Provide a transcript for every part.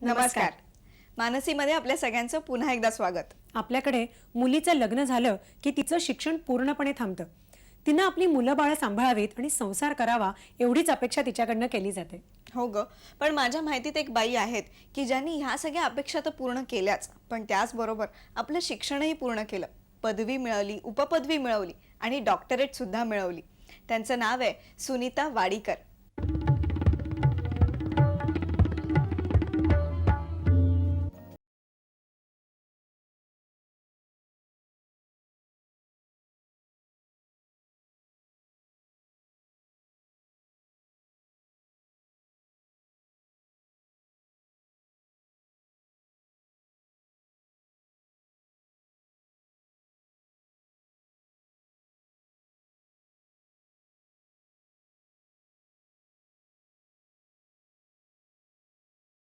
नमस्कार. मानसीमध्ये आपल्या सगळ्यांचं पुन्हा एकदा स्वागत. आपल्याकडे मुलीचं लग्न झालं की तिचं शिक्षण पूर्णपणे थांबतं. तिनं आपली मुलं बाळं सांभाळावीत आणि संसार करावा एवढीच अपेक्षा तिच्याकडनं केली जाते. हो ग, पण माझ्या माहितीत एक बाई आहेत की ज्यांनी ह्या सगळ्या अपेक्षा तर पूर्ण केल्याच, पण त्याचबरोबर आपलं शिक्षणही पूर्ण केलं, पदवी मिळवली, उपपदवी मिळवली आणि डॉक्टरेट सुद्धा मिळवली. त्यांचं नाव आहे सुनीता वाडीकर.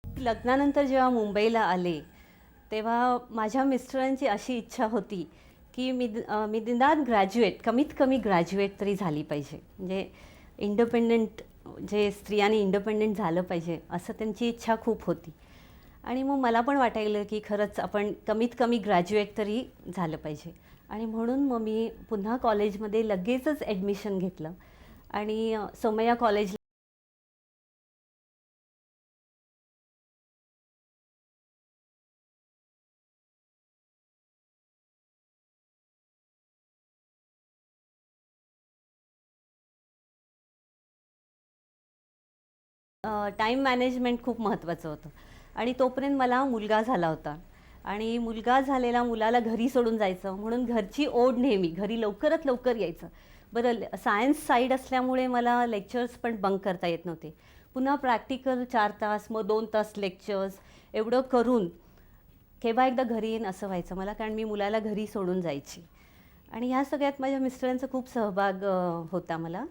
लग्नानंतर जेव्हा मुंबईला आले तेव्हा माझ्या मिस्टरांची अशी इच्छा होती की मी निदान ग्रॅज्युएट, कमीत कमी ग्रॅज्युएट तरी झाली पाहिजे, म्हणजे इंडिपेंडंट, जे स्त्रियांनी इंडिपेंडंट झालं पाहिजे असं त्यांची इच्छा खूप होती. आणि मग मला पण वाटायला की खरंच आपण कमीत कमी ग्रॅज्युएट तरी झालं पाहिजे. आणि म्हणून मग मी पुन्हा कॉलेजमध्ये लगेचच ॲडमिशन घेतलं आणि सोमय्या कॉलेज टाईम मॅनेजमेंट खूप महत्त्वाचं होतं. आणि तोपर्यंत मला मुलगा झाला होता आणि मुलगा झालेला मुलाला घरी सोडून जायचं म्हणून घरची ओढ, नेहमी घरी लवकरात लवकर यायचं. बरं, सायन्स साईड असल्यामुळे मला लेक्चर्स पण बंक करता येत नव्हते. पुन्हा प्रॅक्टिकल 4 तास, मग 2 तास लेक्चर्स, एवढं करून केव्हा एकदा घरी येईन असं व्हायचं मला, कारण मी मुलाला घरी सोडून जायची. आणि ह्या सगळ्यात माझ्या मिस्टरांचा खूप सहभाग होता मला.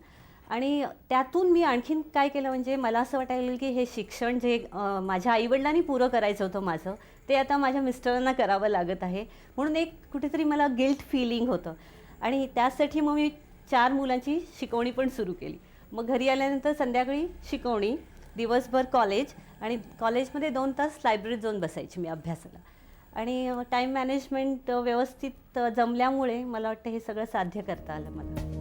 आणि त्यातून मी आणखीन काय केलं, म्हणजे मला असं वाटायला की हे शिक्षण जे माझ्या आईवडिलांनी पुरं करायचं होतं माझं, ते आता माझ्या मिस्टरांना करावं लागत आहे, म्हणून एक कुठेतरी मला गिल्ट फीलिंग होतं. आणि त्यासाठी मग मी 4 मुलांची शिकवणी पण सुरू केली. मग घरी आल्यानंतर संध्याकाळी शिकवणी, दिवसभर कॉलेज, आणि कॉलेजमध्ये 2 तास लायब्ररीत जाऊन बसायची मी अभ्यासाला. आणि टाईम मॅनेजमेंट व्यवस्थित जमल्यामुळे मला वाटतं हे सगळं साध्य करता आलं मला.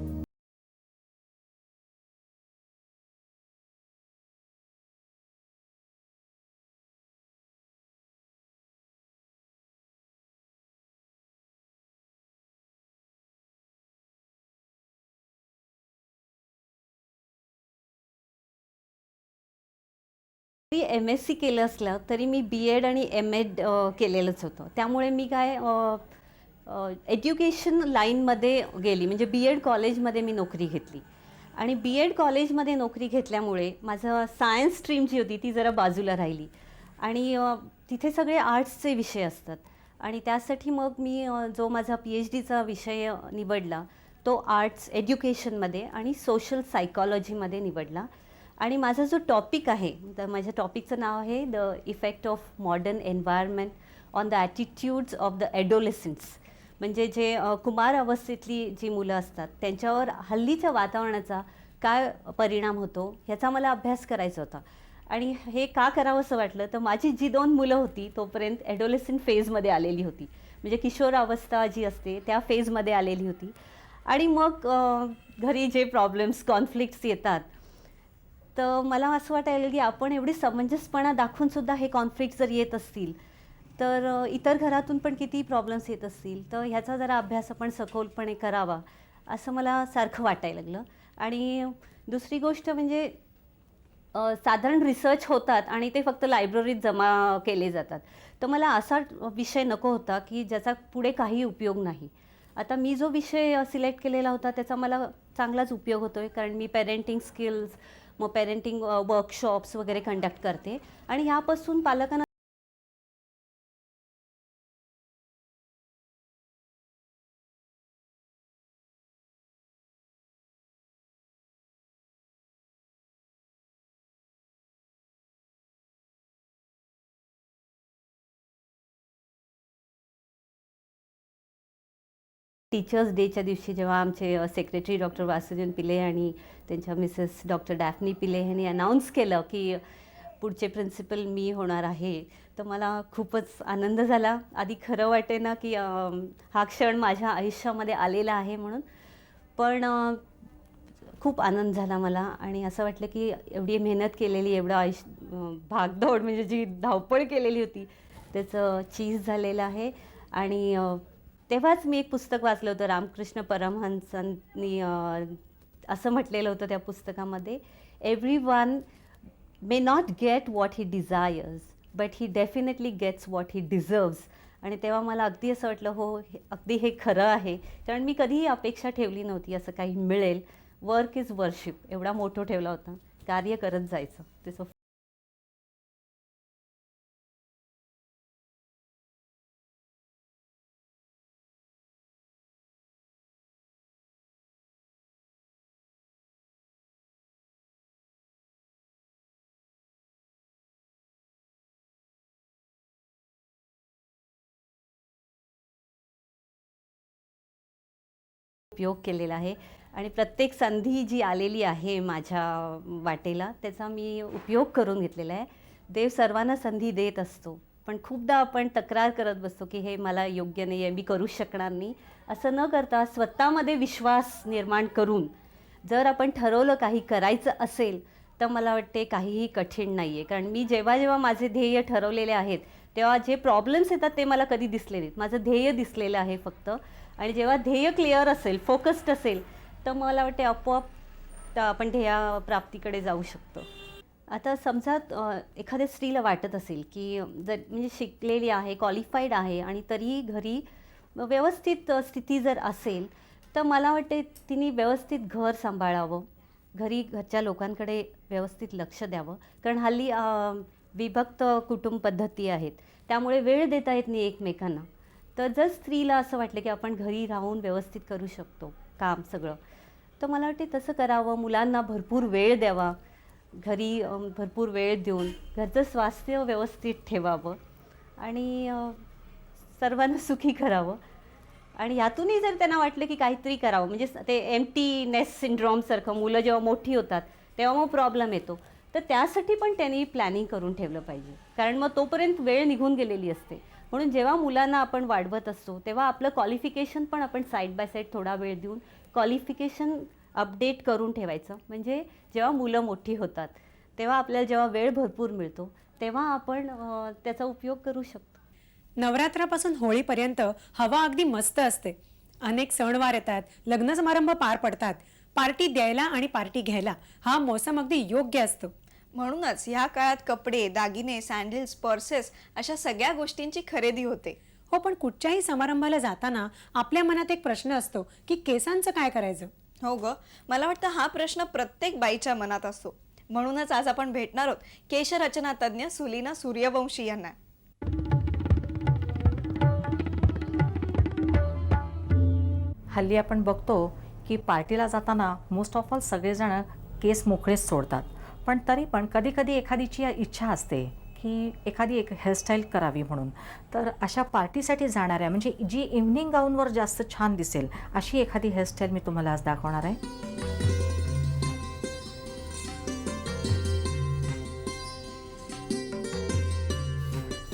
मी MSc केलं असलं तरी मी BEd आणि MAd केलेलंच होतं. त्यामुळे मी काय एज्युकेशन लाईनमध्ये गेली, म्हणजे BEd कॉलेजमध्ये मी नोकरी घेतली. आणि BEd कॉलेजमध्ये नोकरी घेतल्यामुळे माझं सायन्स स्ट्रीम जी होती ती जरा बाजूला राहिली. आणि तिथे सगळे आर्ट्सचे विषय असतात. आणि त्यासाठी मग मी जो माझा PhDचा विषय निवडला तो आर्ट्स एज्युकेशनमध्ये आणि सोशल सायकॉलॉजीमध्ये निवडला. आणि माझा जो टॉपिक आहे, तर माझ्या टॉपिकचं नाव आहे the effect of modern environment on the attitudes of the adolescents. म्हणजे जे कुमार अवस्थेतली जी मुलं असतात त्यांच्यावर हल्लीच्या वातावरणाचा काय परिणाम होतो ह्याचा मला अभ्यास करायचा होता. आणि हे का करावं असं वाटलं, तर माझी जी 2 मुलं होती तोपर्यंत ॲडोलेसंट फेजमध्ये आलेली होती, म्हणजे किशोर अवस्था जी असते त्या फेजमध्ये आलेली होती. आणि मग घरी जे प्रॉब्लेम्स, कॉन्फ्लिक्ट्स येतात, तर मला असं वाटायला की आपण एवढी समंजसपणा दाखवूनसुद्धा हे कॉन्फ्लिक्ट जर येत असतील तर इतर घरातून पण किती प्रॉब्लेम्स येत असतील, तर ह्याचा जरा अभ्यास आपण सखोलपणे करावा असं मला सारखं वाटायला लागलं. आणि दुसरी गोष्ट म्हणजे साधारण रिसर्च होतात आणि ते फक्त लायब्ररीत जमा केले जातात. तर मला असा विषय नको होता की ज्याचा पुढे काही उपयोग नाही. आता मी जो विषय सिलेक्ट केलेला होता त्याचा मला चांगलाच उपयोग होतो आहे, कारण मी पेरेंटिंग स्किल्स, मग पेरेंटिंग वर्कशॉप्स वगैरे कंडक्ट करते. आणि ह्यापासून पालकांना टीचर्स डेच्या दिवशी जेव्हा आमचे सेक्रेटरी डॉक्टर वासुदेवन पिले आणि त्यांच्या मिसेस डॉक्टर डॅफ्नी पिले यांनी अनाऊन्स केलं की पुढचे प्रिन्सिपल मी होणार आहे. तर मला खूपच आनंद झाला. आधी खरं वाटे ना की हा क्षण माझ्या आयुष्यामध्ये आलेला आहे म्हणून, पण खूप आनंद झाला मला आणि असं वाटलं की एवढी मेहनत केलेली, एवढं भागदौड म्हणजे जी धावपळ केलेली होती त्याचं चीज झालेलं आहे. आणि तेव्हाच मी एक पुस्तक वाचलं होतं, रामकृष्ण परमहंसांनी असं म्हटलेलं होतं त्या पुस्तकामध्ये, everyone may not get what he desires but he definitely gets what he deserves. आणि तेव्हा मला अगदी असं वाटलं, हो अगदी हे खरं आहे. कारण मी कधीही अपेक्षा ठेवली नव्हती असं काही मिळेल. वर्क इज वर्शिप एवढा मोठं ठेवला होता, कार्य करत जायचं त्याचं. उपयोग केलेला आहे आणि प्रत्येक संधी जी आलेली आहे माझ्या वाटेला त्याचा मी उपयोग करून घेतलेला आहे. देव सर्वांना संधी देत असतो, पण खूपदा आपण तक्रार करत बसतो की हे मला योग्य नाही आहे, मी करू शकणार नाही. असं न करता स्वतःमध्ये विश्वास निर्माण करून जर आपण ठरवलं काही करायचं असेल तर मला वाटते काहीही कठीण नाही आहे. कारण मी जेव्हा जेव्हा माझे ध्येय ठरवलेले आहेत तेव्हा जे प्रॉब्लेम्स येतात ते मला कधी दिसले नाहीत. माझं ध्येय दिसलेलं आहे फक्त. आणि जेव्हा ध्येय क्लिअर असेल, फोकस्ड असेल, तर मला वाटते आपोआप आपण ध्येयप्राप्तीकडे जाऊ शकतो. आता समजा एखाद्या स्त्रीला वाटत असेल की जर म्हणजे शिकलेली आहे, क्वालिफाईड आहे आणि तरीही घरी व्यवस्थित स्थिती जर असेल तर मला वाटते तिने व्यवस्थित घर सांभाळावं, घरच्या लोकांकडे व्यवस्थित लक्ष द्यावं. कारण हल्ली विभक्त कुटुंब पद्धती आहेत, त्यामुळे वेळ देता येत नाही एकमेकांना. तर जर स्त्रीला असं वाटलं की आपण घरी राहून व्यवस्थित करू शकतो काम सगळं, तर मला वाटते तसं करावं. मुलांना भरपूर वेळ द्यावा, घरी भरपूर वेळ देऊन घरचं स्वास्थ्य व्यवस्थित ठेवावं आणि सर्वांना सुखी करावं. आणि यातूनही जर त्यांना वाटलं की काहीतरी करावं, म्हणजे ते एम्प्टीनेस सिंड्रॉमसारखं, मुलं जेव्हा मोठी होतात तेव्हा मग प्रॉब्लेम येतो, तर त्यासाठी पण त्यांनी प्लॅनिंग करून ठेवलं पाहिजे. कारण मग तोपर्यंत वेळ निघून गेलेली असते. म्हणून जेव्हा मुलांना आपण वाढवत असतो तेव्हा आपलं क्वालिफिकेशन पण आपण साईड बाय साईड थोडा वेळ देऊन क्वालिफिकेशन अपडेट करून ठेवायचं. म्हणजे जेव्हा मुलं मोठी होतात तेव्हा आपल्याला जेव्हा वेळ भरपूर मिळतो तेव्हा आपण त्याचा उपयोग करू शकतो. नवरात्रापासून होळीपर्यंत हवा अगदी मस्त असते. अनेक सणवार येतात, लग्न समारंभ पार पडतात. पार्टी द्यायला आणि पार्टी घ्यायला हा मोसम अगदी योग्य असतो. म्हणूनच ह्या काळात कपडे, दागिने, सँडल्स, पर्सेस अशा सगळ्या गोष्टींची खरेदी होते. हो, पण कुठच्याही समारंभाला जाताना आपल्या मनात एक प्रश्न असतो की केसांचं काय करायचं. हो ग, मला वाटतं हा प्रश्न प्रत्येक बाईच्या मनात असतो. म्हणूनच आज आपण भेटणार आहोत केशरचना तज्ज्ञ सुलीना सूर्यवंशी यांना. हल्ली आपण बघतो की पार्टीला जाताना मोस्ट ऑफ ऑल सगळेजण केस मोकळेच सोडतात. पण तरी पण कधी कधी एखादीची इच्छा असते की एखादी एक हेअरस्टाईल करावी म्हणून. तर अशा पार्टीसाठी जाणाऱ्या म्हणजे जी इव्हनिंग गाऊनवर जास्त छान दिसेल अशी एखादी हेअरस्टाईल मी तुम्हाला आज दाखवणार आहे.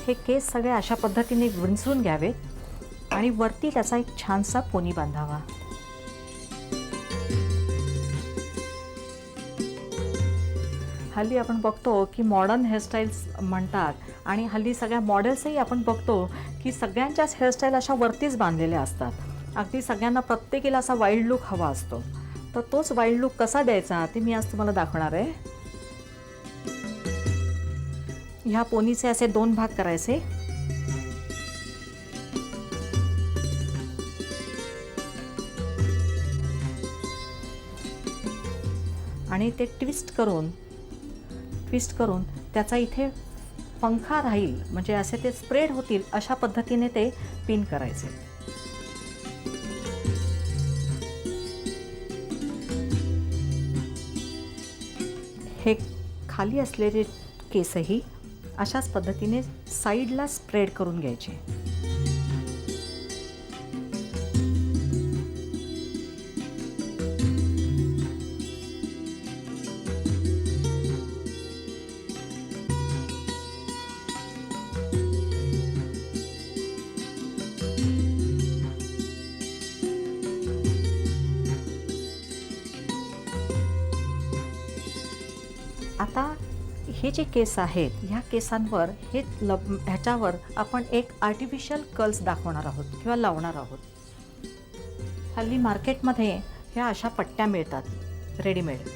हे केस सगळे अशा पद्धतीने विंचरून घ्यावेत आणि वरती त्याचा एक छानसा पोनी बांधावा. हल्ली आपण बघतो की मॉडर्न हेअरस्टाईल्स म्हणतात आणि हल्ली सगळ्या मॉडेल्सही आपण बघतो की सगळ्यांच्याच हेअरस्टाईल अशा वरतीच बांधलेल्या असतात. अगदी सगळ्यांना प्रत्येकीला असा वाईल्ड लुक हवा असतो. तर तोच वाईल्ड लुक कसा द्यायचा ते मी आज तुम्हाला दाखवणार आहे. ह्या पोनीचे असे 2 भाग करायचे. आणि ते ट्विस्ट करून त्याचा इथे पंखा राहील म्हणजे असे ते स्प्रेड होतील अशा पद्धतीने ते पिन करायचे. हे खाली असलेले केसही अशाच पद्धतीने साईडला स्प्रेड करून घ्यायचे. हे जे केस आहेत ह्या केसांवर ह्याच्यावर आपण एक आर्टिफिशियल कर्ल्स दाखवणार आहोत किंवा लावणार आहोत. हल्ली मार्केटमध्ये ह्या अशा पट्ट्या मिळतात रेडीमेड.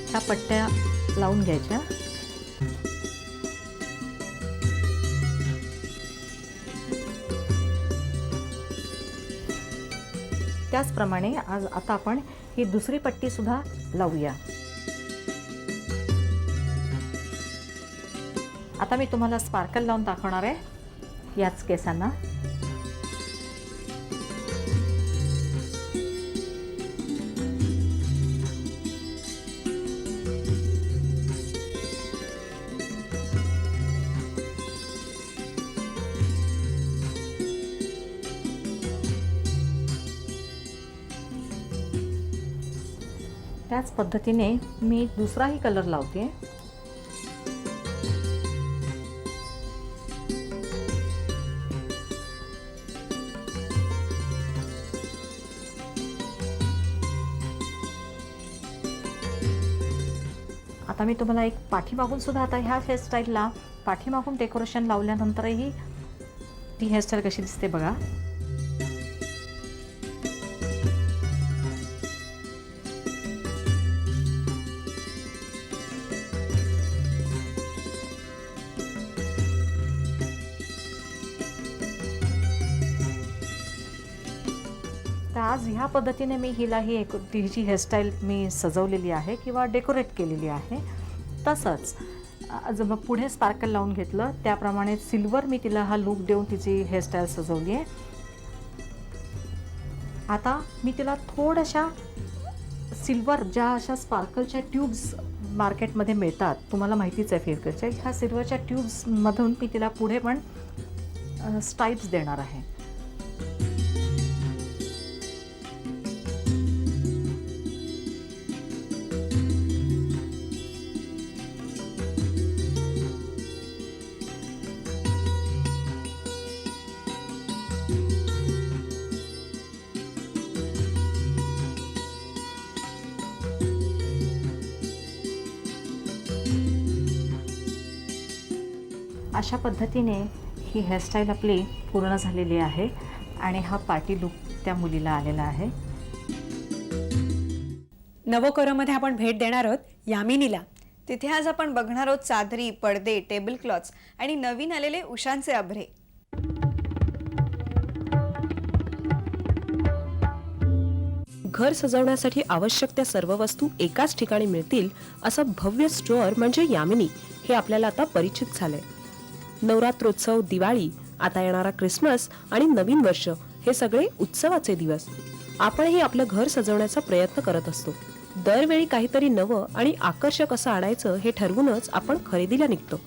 ह्या पट्ट्या लावून घ्यायच्या. त्याचप्रमाणे आता आपण ही दुसरी पट्टी सुद्धा लावूया. आता मी तुम्हाला स्पार्कल लावून दाखवणार आहे याच केसांना. त्याच पद्धतीने मी दुसराही कलर लावते. आता मी तुम्हाला एक पाठीमागून सुद्धा, आता ह्या हेअरस्टाईलला पाठीमागून डेकोरेशन लावल्यानंतरही ती हेअरस्टाईल कशी दिसते बघा. तर आज ह्या पद्धतीने मी हिची हेअरस्टाईल मी सजवलेली आहे किंवा डेकोरेट केलेली आहे. तसंच जर पुढे स्पार्कल लावून घेतलं त्याप्रमाणे सिल्वर मी तिला हा लूक देऊन तिची हेअरस्टाईल सजवली आहे. आता मी तिला थोड्याशा सिल्वर, ज्या अशा स्पार्कलच्या ट्यूब्स मार्केटमध्ये मिळतात, तुम्हाला माहितीच आहे फेविक्विकच्या, ह्या सिल्वरच्या ट्यूब्समधून मी तिला पुढे पण स्ट्राइप्स देणार आहे. अशा पद्धतीने ही हेअरस्टाईल आपली पूर्ण झालेली आहे आणि हा पार्टी लुक त्या मुलीला आलेला आहे. नवोकरमध्ये आपण भेट देणार आहोत यामिनीला. तिथे आज आपण बघणार आहोत चादरी, पडदे, टेबल क्लॉथ्स आणि नवीन आलेले उशांचे अभ्रे. घर सजवण्यासाठी आवश्यक त्या सर्व वस्तू एकाच ठिकाणी मिळतील असं भव्य स्टोअर म्हणजे यामिनी हे आपल्याला आता परिचित झालंय. नवरात्रोत्सव, दिवाळी, आता येणारा क्रिसमस आणि नवीन वर्ष हे सगळे उत्सवाचे दिवस. आपणही आपलं घर सजवण्याचा प्रयत्न करत असतो. दरवेळी काहीतरी नवं आणि आकर्षक असं आणायचं हे ठरवूनच आपण खरेदीला निघतो.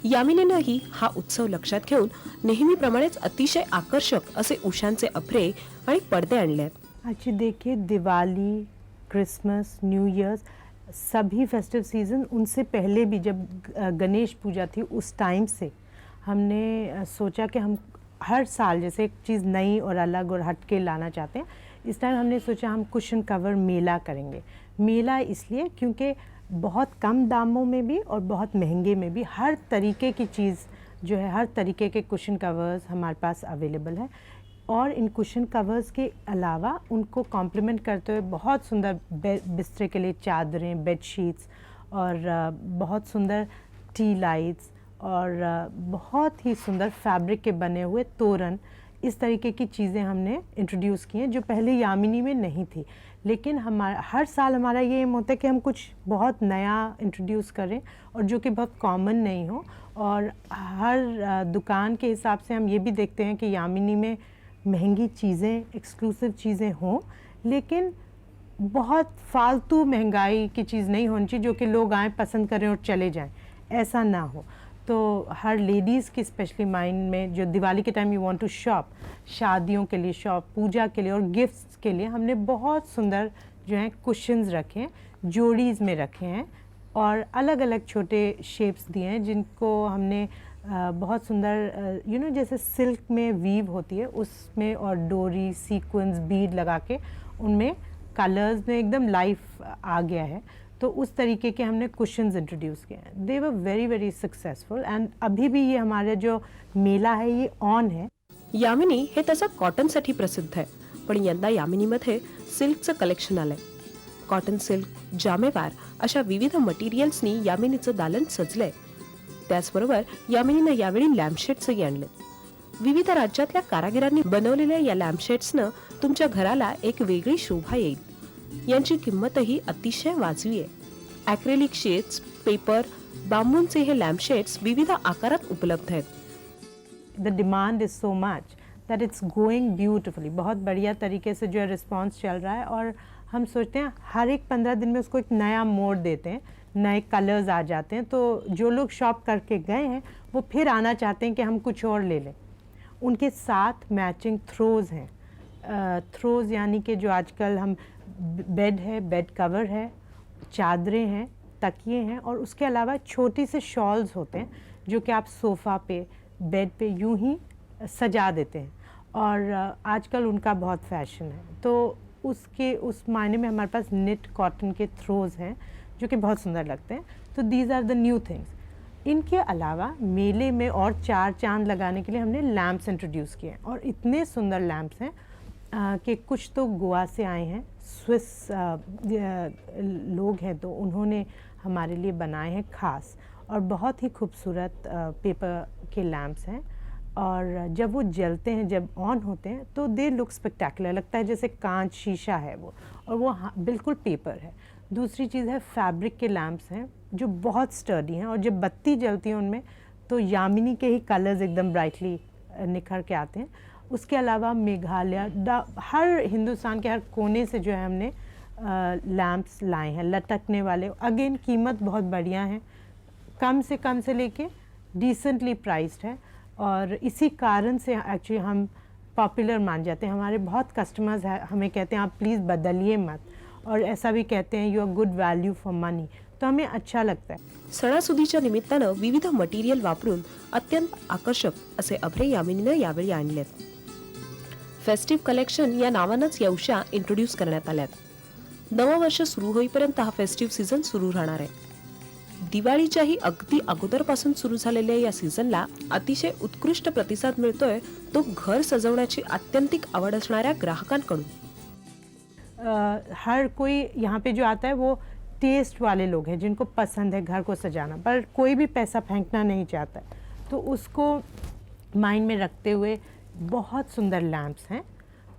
यामिनीनंही हा उत्सव लक्षात घेऊन नेहमीप्रमाणेच अतिशय आकर्षक असे उशांचे अभ्रे आणि पडदे आणले आहेत. अच्छा देखिए, दिवाली, क्रिसमस, न्यू ईयर्स, सभी फेस्टिव सीज़न, उनसे पहले भी जब गणेश पूजा थी उस टाइम से हमने सोचा कि हम हर साल जैसे एक चीज़ नई और अलग और हट के लाना चाहते हैं. इस टाइम हमने सोचा हम कुशन कवर मेला करेंगे. मेला इसलिए क्योंकि बहुत कम दामों में भी और बहुत महंगे में भी हर तरीके की चीज़ जो है, हर तरीके के कुशन कवर्स हमारे पास अवेलेबल है. और इन कुशन कवर्स के अलावा उनको कॉम्प्लीमेंट करते हुए बहुत सुंदर बिस्तरे के लिए चादरें, बेडशीट्स और बहुत सुंदर टी लाइट्स और बहुत ही सुंदर फैब्रिक के बने हुए तोरण, इस तरीके की चीज़ें हमने इंट्रोड्यूस की हैं जो पहले यामिनी में नहीं थी. लेकिन हमारा हर साल हमारा ये एम होता है कि हम कुछ बहुत नया इंट्रोड्यूस करें और जो कि बहुत कॉमन नहीं हो. और हर दुकान के हिसाब से हम ये भी देखते हैं कि यामिनी में महंगी चीज़ें, एक्सक्लूसिव चीज़ें हों, लेकिन बहुत फालतू महंगाई की चीज़ नहीं होनी चाहिए जो कि लोग आएँ, पसंद करें और चले जाएं. ऐसा ना हो. तो हर लेडीज़ की स्पेशली माइंड में जो दिवाली के time you want to shop, शादियों के लिए शॉप, पूजा के लिए और गिफ्ट्स के लिए हमने बहुत सुंदर जो हैं कुशन्स रखे हैं, जोड़ीज़ में रखे हैं और अलग अलग छोटे शेप्स दिए हैं जिनको हमने बहुत सुंदर जैसे सिल्क में वीव होती है उसमें और डोरी, सीक्वेंस, बीड लगा के उनमें कलर्स में एकदम लाइफ आ गया है। तो उस तरीके के हमने कुशन्स इंट्रोड्यूस किए हैं। दे were very very successful end अभी भी ये हमारा जो मेला है ये ऑन है। यामिनी हे तसं कॉटनसाठी प्रसिद्ध आहे, पण यंदा यामिनीमध्ये सिल्कचं कलेक्शन आलंय. कॉटन सिल्क, जामेवार अशा विविध मटेरियल्सनी यामिनीचं दालन सजलंय. त्याचबरोबर यामिनीनं यावेळी लॅम्पशेड्सही आणले. विविध राज्यातल्या कारागिरांनी बनवलेल्या या लॅम्पशेड्सनं तुमच्या घराला एक वेगळी शोभा येईल. यांची किंमतही अतिशय वाजवी आहे. ॲक्रेलिक शेड्स, पेपर, बांबूंचे हे लॅम्पशेड्स विविध आकारात उपलब्ध आहेत. The demand is so much that it's going beautifully. बहुत बढ़िया तरीके से जो है रिस्पॉन्स चल रहा है और हम सोचते हैं हर एक 15 दिन में उसको एक नया मोड़ देते हैं, नए कलर्स आ जाते हैं। तो जो लोग शॉप करके गए हैं वो फिर आना चाहते हैं कि हम कुछ और ले लें। उनके साथ मैचिंग थ्रोज़ हैं। थ्रोज़ यानी कि जो आजकल हम बेड है, बेड कवर है, चादरें हैं, तकिए हैं और उसके अलावा छोटी से शॉल्स होते हैं जो कि आप सोफ़ा पे, बेड पे यूं ही सजा देते हैं और आजकल उनका बहुत फैशन है। तो उस मायने में हमारे पास निट कॉटन के थ्रोज़ हैं जो कि बहुत सुंदर लगते हैं। तो these are the new things. इनके अलावा मेले में और 4 चांद लगाने के लिए हमने लैम्प्स इंट्रोड्यूस किए हैं और इतने सुंदर लैम्प्स हैं कि कुछ तो गोवा से आए हैं, स्विस लोग हैं तो उन्होंने हमारे लिए बनाए हैं खास और बहुत ही खूबसूरत पेपर के लैम्प्स हैं और जब वो जलते हैं, जब ऑन होते हैं तो दे लुक स्पेक्टेकुलर, लगता है जैसे कांच शीशा है वो और वो बिल्कुल पेपर है। दूसरी चीज़ है फैब्रिक के लैम्प्स हैं जो बहुत स्टर्डी हैं और जब बत्ती जलती है उनमें तो यामिनी के ही कलर्स एकदम ब्राइटली निखर के आते हैं। उसके अलावा मेघालय, हर हिंदुस्तान के हर कोने से जो है हमने लैम्प्स लाए हैं लटकने वाले। अगेन कीमत बहुत बढ़िया है, कम से लेके डिसेंटली प्राइस्ड है और इसी कारण से एक्चुअली हम पॉपुलर मान जाते हैं। हमारे बहुत कस्टमर्स हमें कहते हैं आप प्लीज़ बदलिए मत और ऐसा भी कहते हैं you are good value for money, तो हमें अच्छा लगता है। सणासुदीच्या निमित्तानं विविध मटेरियल वापरून अत्यंत आकर्षक असे अभ्रे यामिनीनं यावेळी आणलेत. फेस्टिव्ह कलेक्शन या नावानंच या उशा इंट्रोड्यूस करण्यात आल्यात. नवं वर्ष सुरू होईपर्यंत हा फेस्टिव्ह सीझन सुरू राहणार आहे. दिवाळीच्याही अगदी अगोदरपासून सुरू झालेल्या या सीझनला अतिशय उत्कृष्ट प्रतिसाद मिळतोय तो घर सजवण्याची आत्यंतिक आवड असणाऱ्या ग्राहकांकडून. हर कोई यहाँ पे जो आता है वो टेस्ट वाले लोग हैं जिनको पसंद है घर को सजाना, पर कोई भी पैसा फेंकना नहीं चाहता है। तो उसको माइंड में रखते हुए बहुत सुंदर लैम्प्स हैं,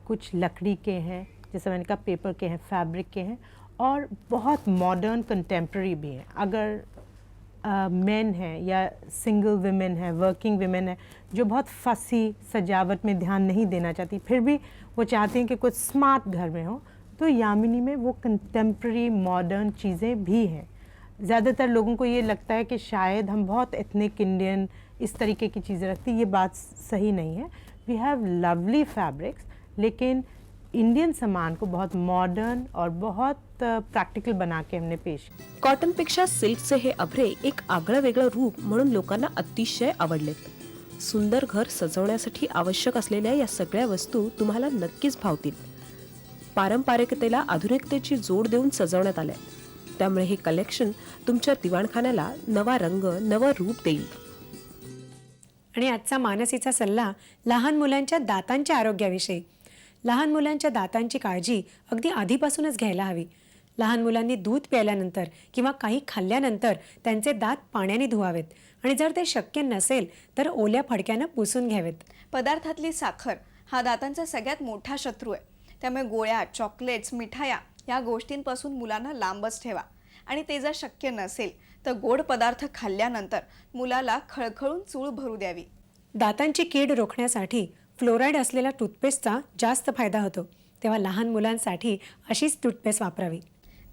कुछ लकड़ी के हैं, जैसे मैंने कहा पेपर के हैं, फैब्रिक के हैं और बहुत मॉडर्न कंटेम्प्रेरी भी हैं। अगर मेन हैं या सिंगल विमेन है, वर्किंग विमेन है जो बहुत फसी सजावट में ध्यान नहीं देना चाहती, फिर भी वो चाहती हैं कि कुछ स्मार्ट घर में हो, तो यामिनी में वो कंटेम्प्रेरी मॉडर्न चीज़ें भी हैं। ज़्यादातर लोगों को ये लगता है कि शायद हम बहुत एथनिक इंडियन इस तरीके की चीज़ें रखती, ये बात सही नहीं है। वी हैव लवली फैब्रिक्स, लेकिन इंडियन सामान को बहुत मॉडर्न और बहुत प्रैक्टिकल बना के हमने पेश किया। कॉटनपेक्षा सिल्कचे हे अभ्रे एक आगळं वेगळं रूप म्हणून लोकांना अतिशय आवडलेत. सुंदर घर सजवण्यासाठी आवश्यक असलेल्या या सगळ्या वस्तू तुम्हाला नक्कीच भावतील. पारंपरिकतेला आधुनिकतेची जोड देऊन सजवण्यात आलंय, त्यामुळे हे कलेक्शन तुमच्या दिवाणखान्याला नवा रंग, नवं रूप देईल. आणि आजचा मानसीचा सल्ला लहान मुलांच्या दातांच्या आरोग्याविषयी. लहान मुलांच्या दातांची काळजी अगदी आधीपासूनच घ्यायला हवी. लहान मुलांनी दूध प्यायल्यानंतर किंवा काही खाल्ल्यानंतर त्यांचे दात पाण्याने धुवावेत आणि जर ते शक्य नसेल तर ओल्या फडक्यानं पुसून घ्यावेत. पदार्थातली साखर हा दातांचा सगळ्यात मोठा शत्रू आहे. त्यामुळे गोळ्या, चॉकलेट्स, मिठाया या गोष्टींपासून मुलांना लांबच ठेवा आणि ते जर शक्य नसेल तर गोड पदार्थ खाल्ल्यानंतर मुलाला खळखळून चूळ भरू द्यावी. दातांची कीड रोखण्यासाठी फ्लोराईड असलेल्या टूथपेस्टचा जास्त फायदा होतो, तेव्हा लहान मुलांसाठी अशीच टूथपेस्ट वापरावी.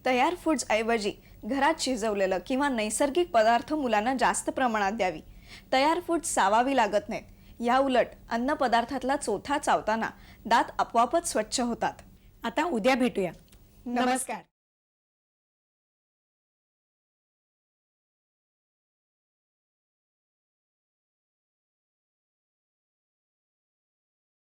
तयार फूड्सऐवजी घरात शिजवलेलं किंवा नैसर्गिक पदार्थ मुलांना जास्त प्रमाणात द्यावी. तयार फूड्स चावावी लागत नाहीत. या उलट अन्न पदार्थातला चोथा चावताना दात आपोआपच स्वच्छ होतात. आता उद्या भेटूया. नमस्कार.